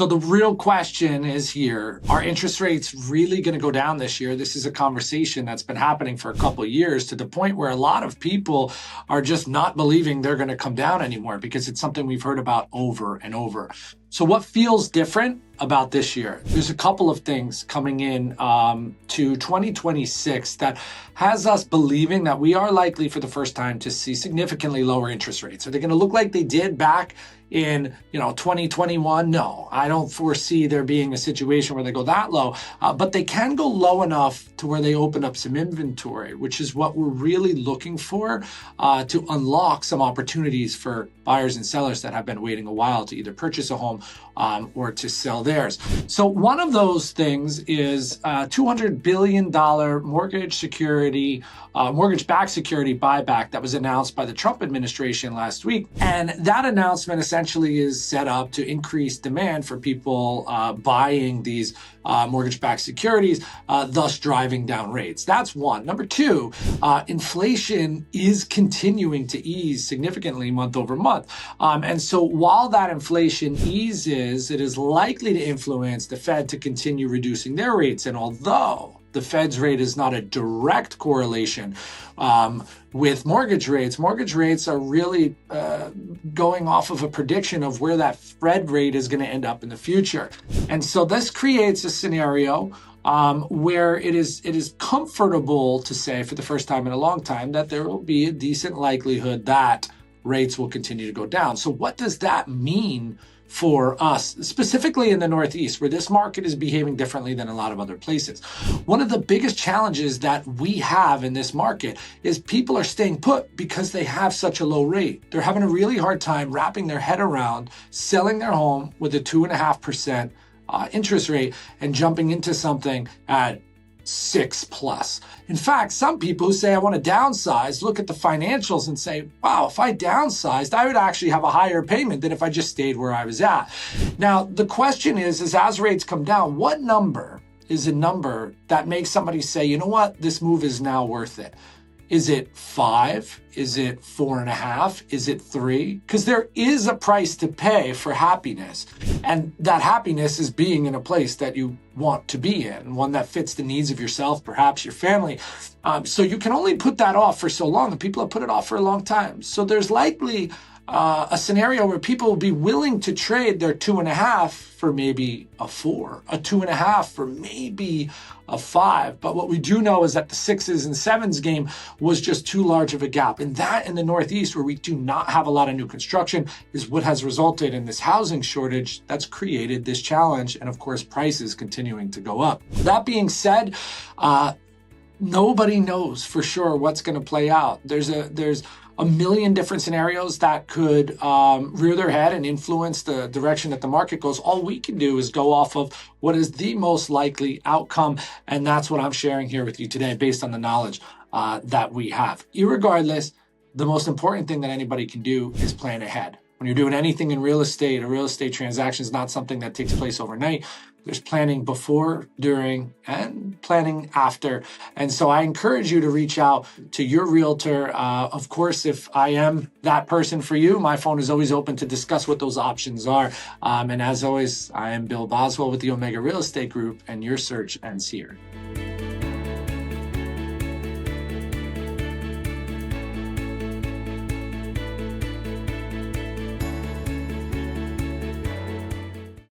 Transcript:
So the real question is here, are interest rates really going to go down this year? This is a conversation that's been happening for a couple of years, to the point where a lot of people are just not believing they're going to come down anymore, because it's something we've heard about over and over. So what feels different about this year? There's a couple of things coming in to 2026 that has us believing that we are likely for the first time to see significantly lower interest rates. Are they going to look like they did back in 2021? No, I don't foresee there being a situation where they go that low, but they can go low enough to where they open up some inventory, which is what we're really looking for to unlock some opportunities for buyers and sellers that have been waiting a while to either purchase a home or to sell theirs. So one of those things is $200 billion mortgage-backed security buyback that was announced by the Trump administration last week. And that announcement essentially is set up to increase demand for people buying these mortgage-backed securities, thus driving down rates. That's one. Number two, inflation is continuing to ease significantly month over month. And so while that inflation eases, it is likely to influence the Fed to continue reducing their rates. And although the Fed's rate is not a direct correlation with mortgage rates are really going off of a prediction of where that Fed rate is going to end up in the future. And so this creates a scenario where it is comfortable to say, for the first time in a long time, that there will be a decent likelihood that rates will continue to go down. So what does that mean for us, specifically in the Northeast, where this market is behaving differently than a lot of other places? One of the biggest challenges that we have in this market is people are staying put because they have such a low rate. They're having a really hard time wrapping their head around selling their home with a 2.5% interest rate and jumping into something at 6+. In fact, some people who say, I want to downsize, look at the financials and say, wow, if I downsized, I would actually have a higher payment than if I just stayed where I was at. Now, the question is as rates come down, what number is a number that makes somebody say, you know what, this move is now worth it? Is it 5? Is it 4.5? Is it 3? Because there is a price to pay for happiness. And that happiness is being in a place that you want to be in, one that fits the needs of yourself, perhaps your family. So you can only put that off for so long, and people have put it off for a long time. So there's likely a scenario where people will be willing to trade their 2.5 for maybe a 4, a 2.5 for maybe a 5. But what we do know is that the 6s and 7s game was just too large of a gap. And that in the Northeast, where we do not have a lot of new construction, is what has resulted in this housing shortage that's created this challenge. And of course, prices continuing to go up. That being said, nobody knows for sure what's going to play out. There's a million different scenarios that could rear their head and influence the direction that the market goes. All we can do is go off of what is the most likely outcome. And that's what I'm sharing here with you today based on the knowledge that we have. Irregardless, the most important thing that anybody can do is plan ahead. When you're doing anything in real estate, a real estate transaction is not something that takes place overnight. There's planning before, during, and planning after. And so I encourage you to reach out to your realtor. Of course, if I am that person for you, my phone is always open to discuss what those options are. And as always, I am Bill Boswell with the Omega Real Estate Group, and your search ends here.